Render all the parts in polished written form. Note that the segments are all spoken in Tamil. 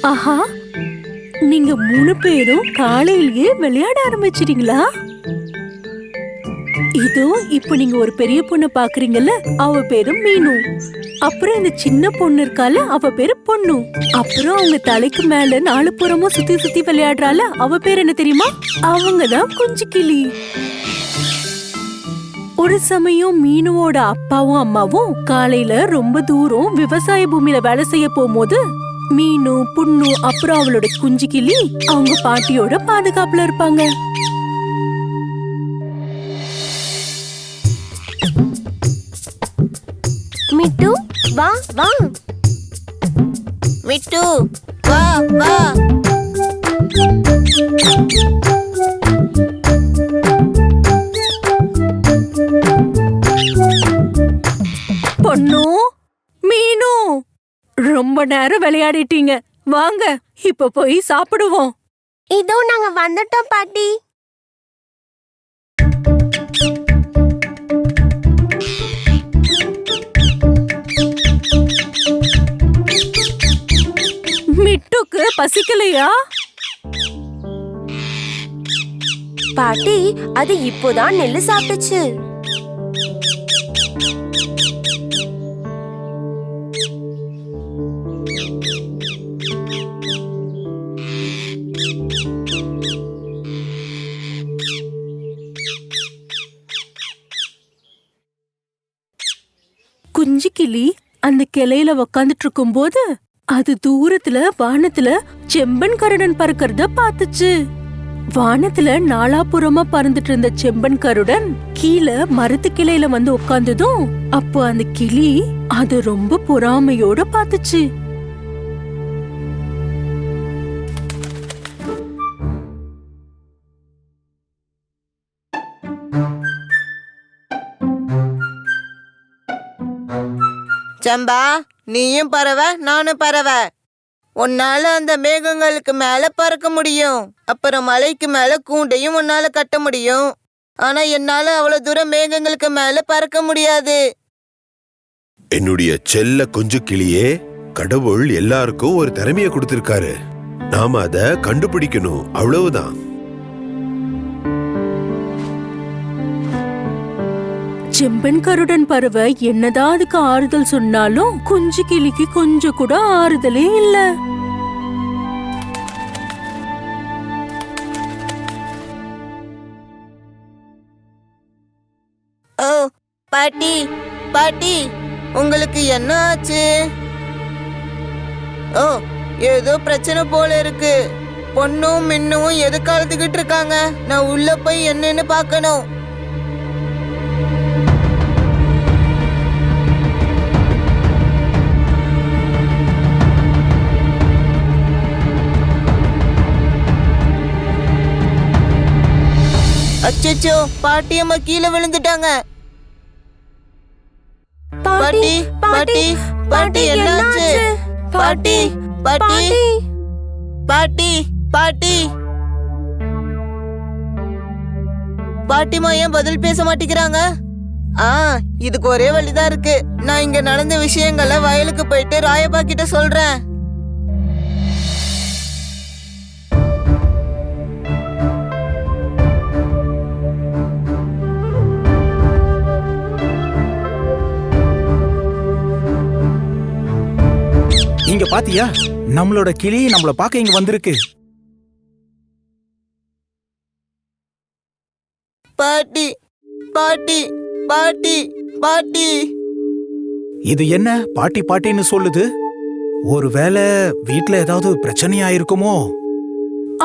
ஆஹா, நீங்க 3 பேரும் காலையிலேயே விளையாட ஆரம்பிச்சிட்டீங்களா? இதோ இப்ப நீங்க ஒரு பெரிய பொண்ணு பாக்குறீங்கல்ல, அவ பேரு மீனு. அப்புறம் இந்த சின்ன பொண்ணு இருக்கால, அவ பேரு பொண்ணு. அப்புறம் அவங்க தலைக்கு மேல 4 புறமும் சுத்தி சுத்தி விளையாடுறால, அவ பேர் என்ன தெரியுமா? அவங்கதான் குஞ்சு கிளி. ஒரு சமயம் மீனுவோட அப்பாவும் அம்மாவும் காலையில ரொம்ப தூரம் விவசாய பூமியில வேலை செய்ய போகும்போது மீனு புண்ணு அப்புறம் அவளோட குஞ்சு கிளி அவங்க பாட்டியோட பாதுகாப்புல இருப்பாங்க. மிட்டு வா வா, மிட்டு வா வா. பொண்ணு மீனு, ரொம்ப நேரம் விளையாடிட்டீங்க, வாங்க இப்ப போய் சாப்பிடுவோம். இதோ நாங்க வந்துட்டோம் பாட்டி. மிட்டுக்கு பசிக்கலையா? பாட்டி அது இப்போதான் நெல்லு சாப்பிட்டுச்சு. குஞ்சு கிளி அந்த கிளையில உக்காந்துட்டு இருக்கும் போது அது தூரத்துல வானத்துல செம்பன் கருடன் பறக்கிறத பாத்துச்சு. வானத்துல நாலாபுறமா பறந்துட்டு இருந்த செம்பன் கருடன் கீழே மரத்து கிளையில வந்து உட்கார்ந்ததும் அப்போ அந்த கிளி அது ரொம்ப பொறாமையோட பாத்துச்சு. சம்பா, நீயும் பறவை நானும் பறவை. உன்னால அந்த மேகங்களுக்கு மேல பறக்க முடியும், அப்புறம் மலைக்கு மேல கூண்டையும் உன்னால கட்ட முடியும். ஆனா என்னால அவ்வளவு தூரம் மேகங்களுக்கு மேல பறக்க முடியாது. என்னுடைய செல்ல குஞ்சு கிளியே, கடவுள் எல்லாருக்கும் ஒரு திறமைய கொடுத்திருக்காரு. நாம அத கண்டுபிடிக்கணும், அவ்வளவுதான். செம்பன் கருடன் பறவை என்னதான் அதுக்கு ஆறுதல் சொன்னாலும் குஞ்சு கிளிக்கு கொஞ்சம் கூட ஆறுதலே இல்ல. ஓ பாட்டி, பாட்டி, உங்களுக்கு என்ன ஆச்சு? ஓ, ஏதோ பிரச்சனை போல இருக்கு. பொண்ணும் மின்னும் எதுக்கு அழுதுகிட்டு இருக்காங்க? நான் உள்ள போய் என்னன்னு பார்க்கணும். அச்சச்சோ, பாட்டி அம்மா கீழே விழுந்துட்டாங்க. பாட்டி பாட்டி பாட்டி என்னாச்சு? பாட்டி பாட்டி பாட்டி பாட்டி பாட்டிமா ஏன் பதில் பேச மாட்டேங்கிறாங்க? இதுக்கு ஒரே வழிதான் இருக்கு. நான் இங்க நடந்த விஷயங்களை வயலுக்கு போயிட்டு ராயப்பா கிட்ட சொல்றேன். இங்க பாத்தியா, நம்மளோட கிளி நம்மள பாக்க இங்க வந்திருக்கு. பாட்டி பாட்டி பாட்டி பாட்டி. இது என்ன பாட்டி பாட்டின்னு சொல்லுது? ஒருவேளை வீட்ல ஏதாவது பிரச்சனையா இருக்குமோ?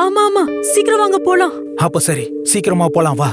ஆமா ஆமா, சீக்கிரம் வாங்க போலாம். அப்ப சரி, சீக்கிரமா போலாம் வா.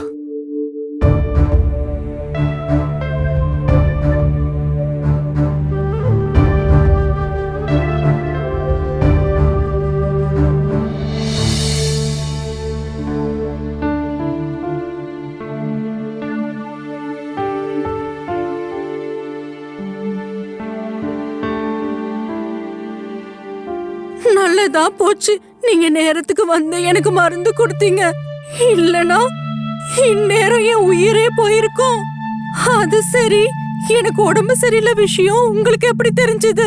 நல்லதா போச்சு, நீங்க நேரத்துக்கு வந்து எனக்கு மருந்து கொடுத்தீங்க. இல்லனா இந்நேரம் என் உயிரே போயிருக்கும். அது சரி, எனக்கு உடம்பு சரியில்லை விஷயம் உங்களுக்கு எப்படி தெரிஞ்சது?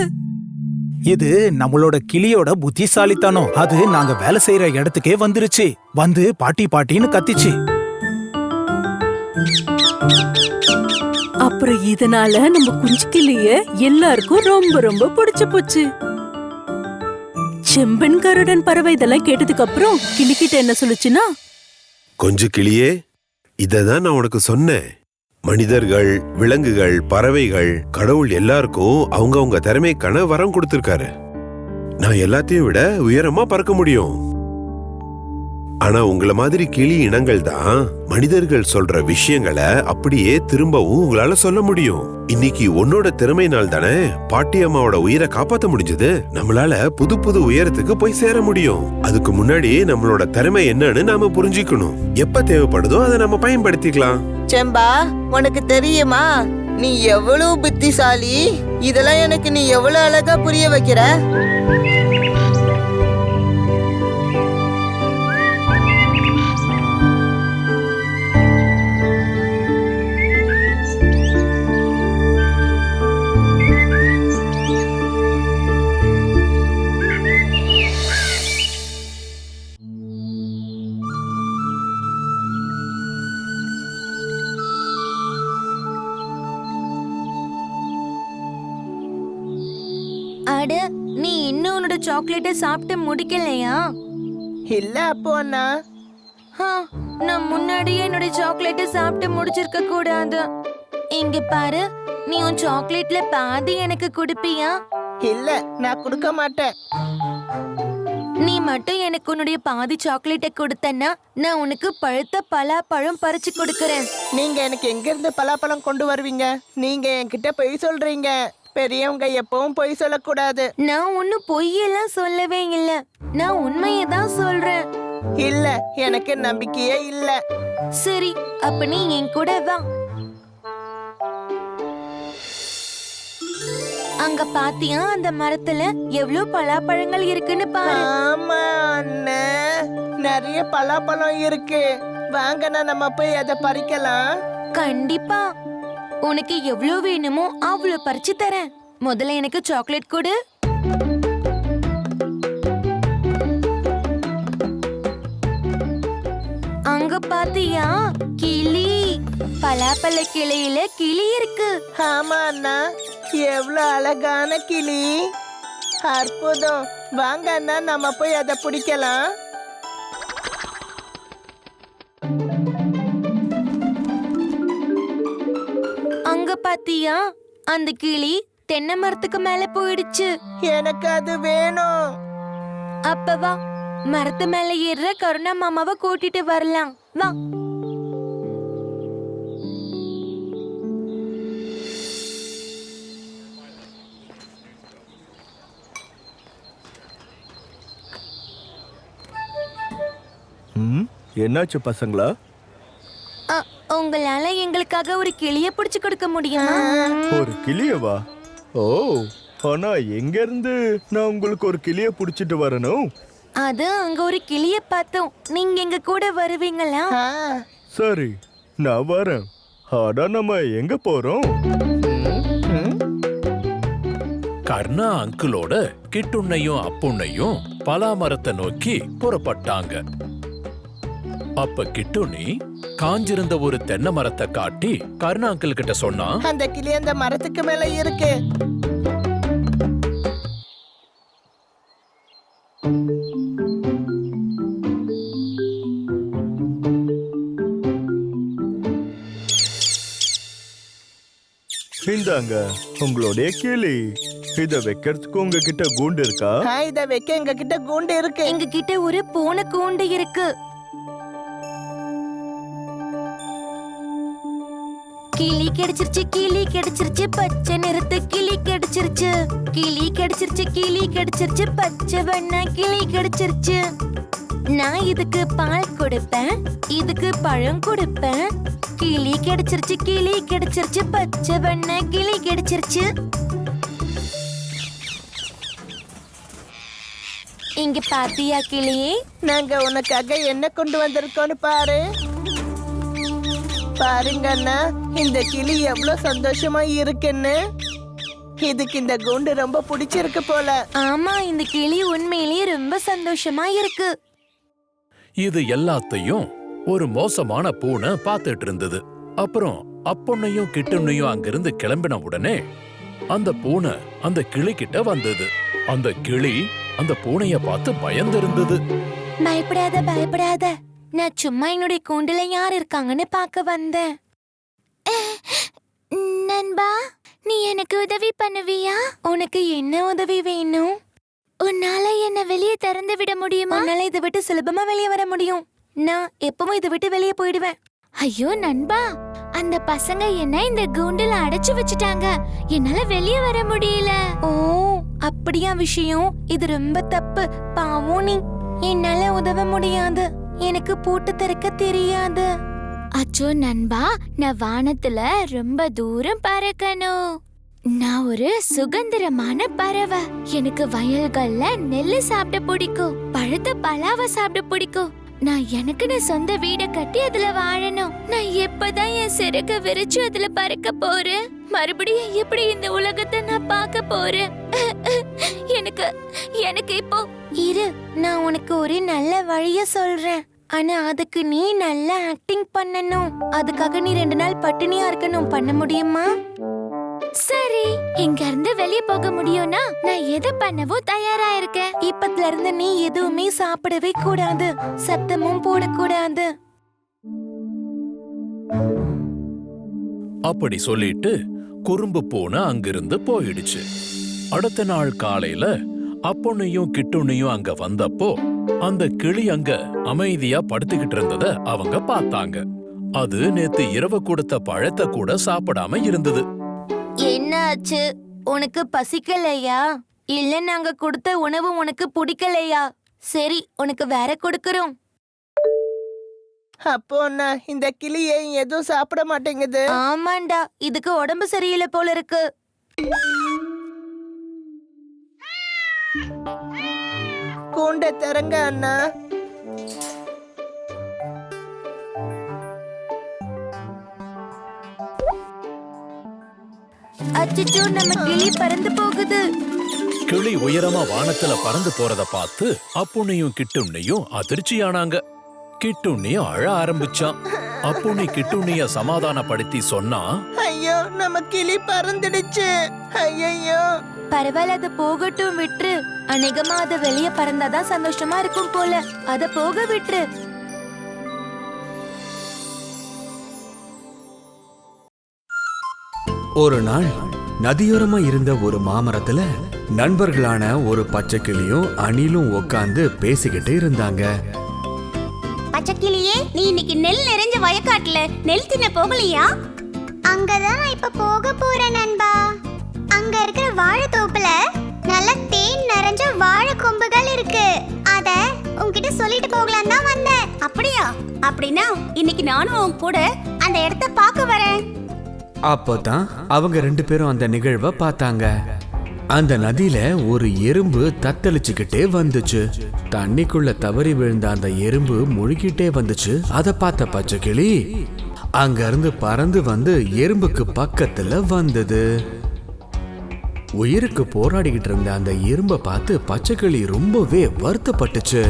இது நம்மளோட கிளியோட புத்திசாலித்தனம். அது நாங்க வேலை செய்யற இடத்துக்கே வந்துருச்சு. வந்து பாட்டி பாட்டின்னு கத்திச்சு. அப்புறம் இதனால நம்ம குஞ்சு கிளிய எல்லாருக்கும் ரொம்ப ரொம்ப பிடிச்சு போச்சு. செம்பன் கருடன் பறவை இதெல்லாம் கேட்டதுக்கு அப்புறம் கிளிக்கிட்ட என்ன சொல்லுச்சுன்னா, கொஞ்சம் கிளியே, இததான் நான் உனக்கு சொன்னேன். மனிதர்கள், விலங்குகள், பறவைகள், கடவுள் எல்லாருக்கும் அவங்க திறமைக்கான வரம் கொடுத்திருக்காரு. நான் எல்லாத்தையும் விட உயரமா பறக்க முடியும். ஆனா உங்கள மாதிரி கிளி இனங்கள் தான் மனிதர்கள் சொல்ற விஷயங்களை அப்படியே திரும்பவும் உங்களால சொல்ல முடியும். இன்னைக்கு உன்னோட திறமையினால் தானே பாட்டி அம்மாவோட உயிரை காப்பாத்த முடிஞ்சது. நம்மளால புது புது உயரத்துக்கு போய் சேர முடியும். அதுக்கு முன்னாடி நம்மளோட திறமை என்னன்னு நாம புரிஞ்சுக்கணும். எப்ப தேவைப்படுதோ அதை நம்ம பயன்படுத்திக்கலாம். செம்பா, உனக்கு தெரியுமா நீ எவ்வளவு புத்திசாலி? இதெல்லாம் எனக்கு நீ எவ்வளவு அழகா புரிய வைக்கிற. அட, நீ இன்னும் உன்னோட சாக்லேட்டை சாப்பிட்டு முடிக்கலையா? இல்ல அப்போ அண்ணா. நான் முன்னாடியே என்னோட சாக்லேட்டை சாப்பிட்டு முடிச்சிருக்க கூடாது. இங்க பாரு, நீ உன் சாக்லேட்ல பாதி எனக்கு கொடுப்பியா? இல்ல, நான் கொடுக்க மாட்டேன். நீ மட்டும் எனக்கு உன்னுடைய பாதி சாக்லேட்டை கொடுத்தன்னா நான் உனக்கு பழுத்த பலாப்பழம் பறிச்சு கொடுக்கறேன். நீங்க எனக்கு எங்க இருந்து பலாப்பழம் கொண்டு வருவீங்க? நீங்க என்கிட்ட பொய் சொல்றீங்க. பெரியவங்க எப்பவும் பொய் சொல்லக்கூடாது. நான் ஒன்னும் பொய்யெல்லாம் சொல்லவே இல்ல, நான் உண்மையை தான் சொல்றேன். இல்ல, எனக்கு நம்பிக்கையே இல்ல. சரி, அப்ப நீ என் கூட வா. அங்க பாத்தியா அந்த மரத்துல எவ்வளவு பலாப்பழங்கள் இருக்குன்னு பாரு. ஆமா அண்ணே, நிறைய பலாப்பழம் இருக்கு. வாங்கண்ணா, நம்ம போய் அதை பறிக்கலாம். கண்டிப்பா, உனக்கு எவ்வளவு வேணுமோ அவ்வளவு பறிச்சு தரேன். முதல்ல எனக்கு சாக்லேட் கொடு. அங்க பாத்தியா கிளி? பலாப்பழ கிளையில கிளி இருக்கு. ஆமா அண்ணா, எவ்வளவு அழகான கிளி. அற்புதம். வாங்க அண்ணா, நம்ம போய் அதை பிடிக்கலாம். அங்க பாத்தியா அந்த கிளி தென்னை மரத்துக்கு மேல போயிடுச்சு. எனக்கு அது வேணும். அப்ப வா, மரத்து மேல ஏறுற கருணா மாமாவை கூட்டிட்டு வரலாம். வா. என்னாச்சு பசங்களா? உங்களால எங்களுக்காக ஒரு கிளிய பிடிச்சு கொடுக்க முடியுமா? ஒரு கிளியவா? ஓ, ஆனா எங்க இருந்து நான் உங்களுக்கு ஒரு கிளிய புடிச்சிட்டு வரணும்? அது அங்க ஒரு கிளிய பார்த்தோம். நீங்க எங்க கூட வருவீங்களா? சரி, நான் வரேன். ஆனா நம்ம எங்க போறோம்? கர்ணா அங்கிளோட கிட்டுண்ணையும் அப்புண்ணையும் பலா மரத்தை நோக்கி புறப்பட்டாங்க. அப்ப கிட்டுண்ணி காஞ்சிருந்த ஒரு தென்னை மரத்தை காட்டி கர்ணா அங்கிள் கிட்ட சொன்னா, அந்த கிளி அந்த மரத்துக்கு மேல இருக்கு. இந்தாங்க உங்களுடைய கிளி. இத வைக்கிறதுக்கு உங்ககிட்ட கூண்டு இருக்கா? இத வைக்க எங்க கிட்ட கூண்டு இருக்கு. எங்க கிட்ட ஒரு பூனை கூண்டு இருக்கு. கிளி கிடைச்சிருச்சு, கிளி கிடைச்சிருச்சு, பச்சை நிறத்து கிளி கிடைச்சிருச்சு. கிளி கிடைச்சிருச்சு, கிளி கிடைச்சிருச்சு, பச்சை வண்ண கிளி கிடைச்சிருச்சு. நான் இதுக்கு பால் கொடுப்பேன், இதுக்கு பழம் கொடுப்பேன். கிளி கிடைச்சிருச்சு, கிளி கிடைச்சிருச்சு, பச்சை வண்ண கிளி கிடைச்சிருச்சு. இங்க பாத்தியா கிளியே? நாங்க உனக்காக என்ன கொண்டு வந்திருக்கோம்னு பாரு. பாருங்க அண்ணா, இந்த கிளி எவ்வளவு சந்தோஷமா இருக்குன்னு. இதுக்கு இந்த கூண்டு ரொம்ப பிடிச்சிருக்கு போல. ஆமா, இந்த கிளி உண்மையிலேயே ரொம்ப சந்தோஷமா இருக்கு. இது எல்லாத்தையும் ஒரு மோசமான பூனை பார்த்துட்டு இருந்தது. அப்புறம் அப்பொன்னையும் கிட்டுன்னையும் அங்கிருந்து கிளம்பின உடனே அந்த பூனை அந்த கிளி கிட்ட வந்தது. அந்த கிளி அந்த பூனைய பார்த்து பயந்திருந்தது. பயப்படாத பயப்படாத, நான் சும்மா என்னுடைய கூண்டுல யார் இருக்காங்கன்னு பார்க்க வந்தேன். நண்பா, நீ எனக்கு உதவி பண்ணுவியா? உனக்கு என்ன உதவி வேணும்? உன்னால என்ன வெளியே திறந்து விட முடியுமா? உன்னால இதை விட்டு சுலபமா வெளியே வர முடியும். நான் எப்பவும் இதை விட்டு வெளியே போயிடுவேன். ஐயோ நண்பா, அந்த பசங்க என்ன இந்த கூண்டுல அடைச்சு வச்சுட்டாங்க. என்னால வெளியே வர முடியல. ஓ, அப்படியா விஷயம்? இது ரொம்ப தப்பு. பாவம் நீ. என்னால உதவ முடியாது. எனக்கு பூட்டு திறக்க தெரியாது. அச்சோ நண்பா, நான் வானத்துல ரொம்ப தூரம் பறக்கணும். நான் ஒரு சுதந்திரமான பறவை. எனக்கு வயல்கள்ல நெல்லு சாப்பிட பிடிக்கும், பழுத்த பலாவை சாப்பிட பிடிக்கும். நான் எனக்குன்னு சொந்த வீட கட்டி அதுல வாழணும். நான் எப்பதான் என் சிறக விரிச்சு அதுல பறக்க போறேன்? மறுபடியும் எப்படி இந்த உலகத்தை நான் பார்க்க போறேன்? எனக்கு இப்போ இரு, நான் உனக்கு ஒரு நல்ல வழிய சொல்றேன். ஆனா அதுக்கு நீ நல்லா ஆக்டிங் பண்ணணும். அதுக்காக நீ 2 நாள் பட்டினியா இருக்கணும். பண்ண முடியுமா? சரி, இங்க இருந்து வெளியே போக முடியும்னா நான் எதை பண்ணவும் தயாரா இருக்கேன். இப்பத்துல இருந்து நீ எதுவுமே சாப்பிடவே கூடாது, சத்தமும் போடக்கூடாது. அப்படி சொல்லிட்டு குறும்பு பூனை அங்கிருந்து போயிடுச்சு. அடுத்த நாள் காலையில அப்பொன்னையும் கிட்டுன்னையும் அங்க வந்தப்போ அந்த கிளி அங்க அமைதியா படுத்துக்கிட்டு இருந்தத அவங்க பார்த்தாங்க. அது நேத்து இரவு கொடுத்த பழத்தை கூட சாப்பிடாம இருந்தது. என்ன ஆச்சு? உனக்கு பசிக்கலையா? இல்ல நாங்க கொடுத்த உணவு உனக்கு பிடிக்கலையா? சரி, உனக்கு வேற கொடுக்கறோம். அப்போ நான் இந்த கிளி ஏன் எதுவும் சாப்பிட மாட்டேங்குது? ஆமாண்டா, இதுக்கு உடம்பு சரியில்லை போல இருக்கு. கூண்ட திறங்க அண்ணா. அச்சச்சோ, நம்ம கிளி பறந்து போகுது. கிளி உயரமா வானத்துல பறந்து போறத பார்த்து அப்பொன்னையும் கிட்டுன்னையும் அதிர்ச்சியானாங்க. கிட்டுன்னையும் அழ ஆரம்பிச்சான். அப்பொன்னி கிட்டுன்னைய சமாதானப்படுத்தி சொன்னா, ஐயோ, நம்ம கிளி பறந்துடுச்சு. ஐயோ. பரவாயில்ல, அது போகட்டும், விட்டுரு. அநேகமா அது வெளியே பறந்தாதான் சந்தோஷமா இருக்கும் போல. அத போக விட்டுரு. ஒரு நாள் நதியோரமா இருந்த ஒரு மாமரத்துல நண்பர்களான ஒரு பச்சைக்கிளியும் அணிலும் உட்கார்ந்து பேசிக்கிட்டு இருந்தாங்க. பச்சைக்கிளியே, நீ இன்னைக்கு நெல் நிறைஞ்ச வயக்காட்டுல நெல் தின்ன போகலையா? அங்கதான் நான் இப்ப போக போறேன் நண்பா. அங்க இருக்கிற வாழைத்தோப்புல நல்ல தேன் நிறைஞ்ச வாழை கொம்புகள் இருக்கு. அத உன்கிட்ட சொல்லிட்டு போகலாம் தான் வந்தேன். அப்படியா? அப்படின்னா இன்னைக்கு நானும் உன் கூட அந்த இடத்த பார்க்க வரேன். அப்போதான் அவங்க 2 பேரும் அந்த நிகழ்வை பார்த்தாங்க. அந்த நதியில ஒரு எறும்பு தத்தளிச்சுக்கிட்டே வந்துச்சு. தண்ணிக்குள்ள தவறி விழுந்த அந்த எறும்பு முழுகிட்டே வந்துச்சு. அதை பார்த்த பச்சைக்கிளி அங்க இருந்து பறந்து வந்து எறும்புக்கு பக்கத்துல வந்தது. உயிருக்கு போராடிக்கிட்டு இருந்த அந்த எறும்பை பார்த்து பச்சைக்கிளி ரொம்பவே வருத்தப்பட்டுச்சு.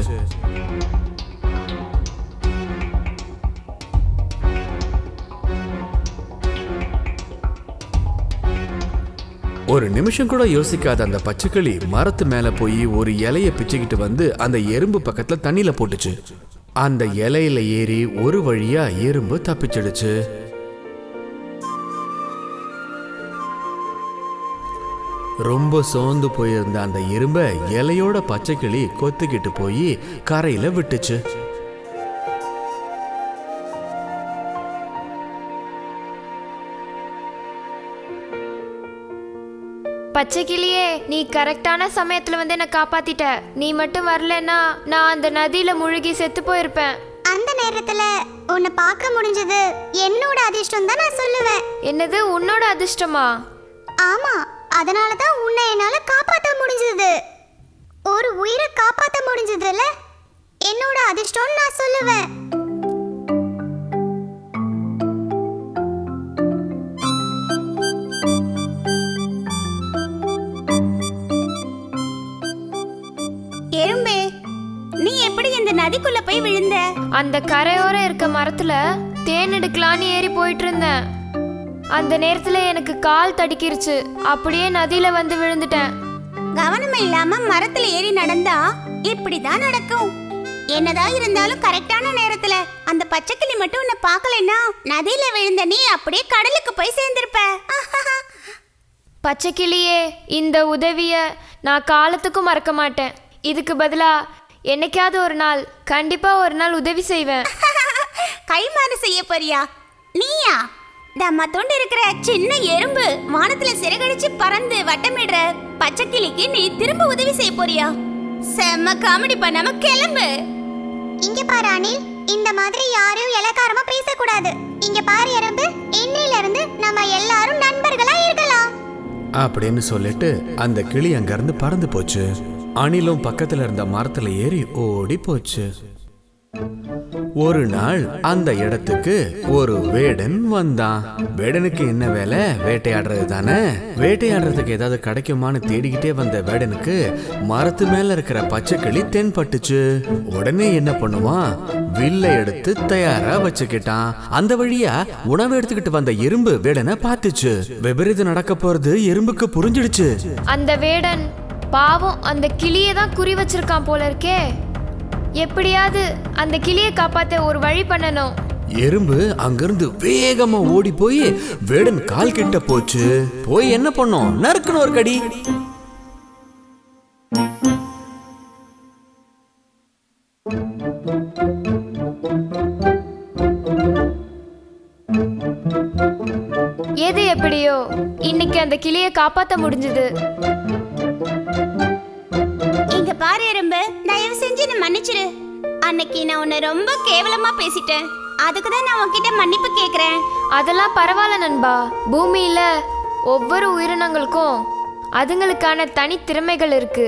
ஒரு நிமிஷம் கூட யோசிக்காத அந்த பச்சைக்கிளி மரத்து மேல போய் ஒரு இலைய பிச்சுக்கிட்டு வந்து அந்த எறும்பு பக்கத்துல தண்ணியில போட்டுச்சு. அந்த இலையில ஏறி ஒரு வழியா எறும்பு தப்பிச்சிடுச்சு. ரொம்ப சோர்ந்து போயிருந்த அந்த எறும்பை இலையோட பச்சைக்கிளி கொத்திக்கிட்டு போய் கரையில விட்டுச்சு. பச்சைக்கிளியே, நீ கரெக்டான சமயத்துல வந்து என்ன காப்பாத்திட்ட. நீ மட்டும் வரலன்னா நான் அந்த நதியில முழுகி செத்து போயிருப்பேன். அந்த நேரத்துல உன்னை பார்க்க முடிஞ்சது என்னோட அதிர்ஷ்டம் தான் நான் சொல்லுவேன். என்னது, உன்னோட அதிர்ஷ்டமா? ஆமா, அதனாலதான் உன்னை என்னால காப்பாற்ற முடிஞ்சது. ஒரு உயிரை காப்பாற்ற முடிஞ்சதுல என்னோட அதிர்ஷ்டம் நான் சொல்லுவேன். நதிக்குள்ள போய் விழுந்த? அந்த கரையோரம் இருக்க மரத்துல தேன் எடுக்கலான்னு ஏறி போயிட்டு இருந்தேன். அந்த நேரத்துல எனக்கு கால் தடிக்கிருச்சு. அப்படியே நதியில வந்து விழுந்துட்டேன். கவனம் இல்லாம மரத்துல ஏறி நடந்தா இப்படிதான் நடக்கும். என்னதான் இருந்தாலும் கரெக்டான நேரத்துல அந்த பச்சைக்கிளி மட்டும் உன்னை பார்க்கலன்னா நதியில விழுந்த நீ அப்படியே கடலுக்கு போய் சேர்ந்திருப்ப. பச்சைக்கிளியே, இந்த உதவிய நான் காலத்துக்கும் மறக்க மாட்டேன். இதுக்கு பதிலா என்னைக்காவது ஒரு நாள், கண்டிப்பா ஒரு நாள் உதவி செய்வேன். கைமாறு செய்ய போறியா? நீயா? தம்மா தொண்டு இருக்கிற சின்ன எறும்பு வானத்துல சிறகடிச்சு பறந்து வட்டமிடுற பச்சைக்கிளிக்கு நீ திரும்ப உதவி செய்ய போறியா? செம்ம காமெடி பண்ணாம கிளம்பு. இங்க பாரு அனில், இந்த மாதிரி யாரையும் இலக்காரமா பேசக்கூடாது. இங்க பாரு எறும்பு, இன்னையில இருந்து நம்ம எல்லாரும் நண்பர்களா இருக்கலாம் அப்படின்னு சொல்லிட்டு அந்த கிளி அங்கிருந்து பறந்து போச்சு. அணிலும் பக்கத்துல இருந்த மரத்துல ஏறி ஓடி போச்சு. ஒரு நாள் அந்த இடத்துக்கு ஒரு வேடன் வந்தான். வேடனுக்கு என்ன வேலை? வேட்டையாடுறது தானே. வேட்டையாடுறதுக்கு ஏதாவது கிடைக்குமான்னு தேடிக்கிட்டே வந்த வேடனுக்கு மரத்து மேல இருக்கிற பச்சைக்கிளி தென்பட்டுச்சு. உடனே என்ன பண்ணுவான்? வில்லை எடுத்து தயாரா வச்சுக்கிட்டான். அந்த வழியா உணவு எடுத்துக்கிட்டு வந்த எறும்பு வேடனை பார்த்துச்சு. விபரீதம் நடக்க போறது எறும்புக்கு புரிஞ்சிடுச்சு. அந்த வேடன் பாவம் அந்த கிளியை தான் குறி வச்சிருக்கான் போல இருக்கே. எப்படியாவது அந்த கிளியை காப்பாத்த ஒரு வழி பண்ணணும். எறும்பு அங்கிருந்து வேகமா ஓடி போய் வேடன் கால் கிட்ட போச்சு. போய் என்ன பண்ணும்? நறுக்குன்னு ஒரு கடி. எது எப்படியோ இன்னைக்கு அந்த கிளியை காப்பாத்த முடிஞ்சது. இங்க பாரு எறும்பு, தயவு செஞ்சு என்ன மன்னிச்சிடு. அன்னைக்கு நான் உன்னை ரொம்ப கேவலமா பேசிட்டேன். அதுக்கு தான் நான் உன்கிட்ட மன்னிப்பு கேக்குறேன். அதெல்லாம் பரவாயில்ல நண்பா. பூமியில ஒவ்வொரு உயிரினங்களுக்கும் அதுங்களுக்கான தனி திறமைகள் இருக்கு.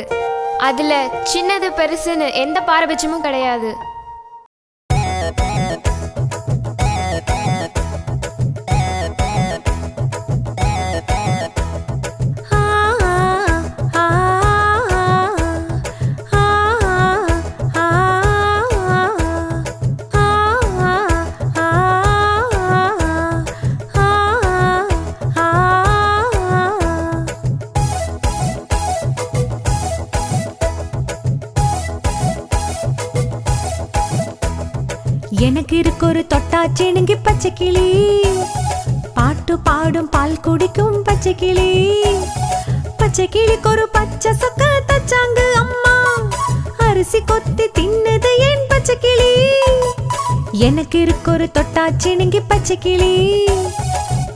அதுல சின்னது பெருசுன்னு எந்த பாரபட்சமும் கிடையாது. எனக்கு இருக்கு ஒரு தொட்டாச்சினுங்கி பச்சைக்கிளி, பாட்டு பாடும் பால் குடிக்கும் பச்சைக்கிளி. பச்சைக்கிளிக்கு ஒரு பச்சை சொக்க தச்சாங்க அம்மா, அரிசி கொத்தி தின்னுது என் பச்சைக்கிளி. எனக்கு இருக்கு ஒரு தொட்டாச்சினுங்கி பச்சைக்கிளி,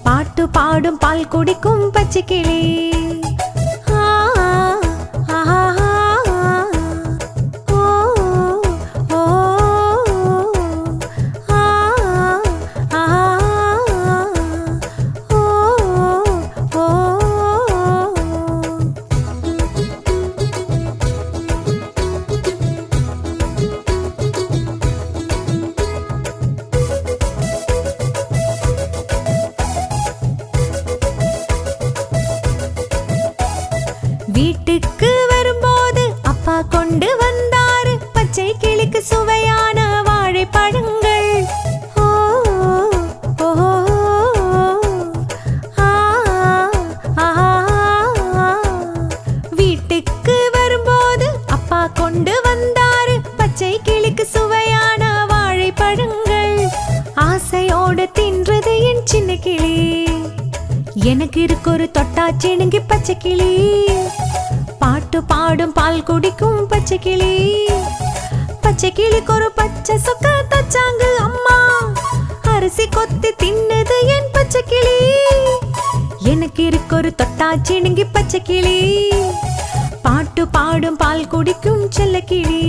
பாட்டு பாடும் பால் குடிக்கும் பச்சைக்கிளி. வீட்டுக்கு வரும்போது அப்பா கொண்டு வந்தாரு பச்சை கிளிக்கு சுவையான வாழைப்பழங்கள். ஓ ஓ ஆ வீட்டுக்கு வரும்போது அப்பா கொண்டு வந்தாரு பச்சை கிளிக்கு சுவையான வாழைப்பழங்கள். ஆசையோடு தின்றது என் சின்ன கிளி. எனக்கு இருக்கு ஒரு தொட்டாச்சினுங்கி பச்சைக்கிளி, பாட்டு பாடும் பால் குடிக்கும் பச்சைக்கிளி. பச்சைக்கிளிக்கு ஒரு பச்சை சொக்க தச்சாங்க அம்மா, அரிசி கொத்தி தின்னுது என் பச்சைக்கிளி. எனக்கு இருக்கு ஒரு தொட்டாச்சினுங்கி பச்சைக்கிளி, பாட்டு பாடும் பால் குடிக்கும் செல்லக்கிளி.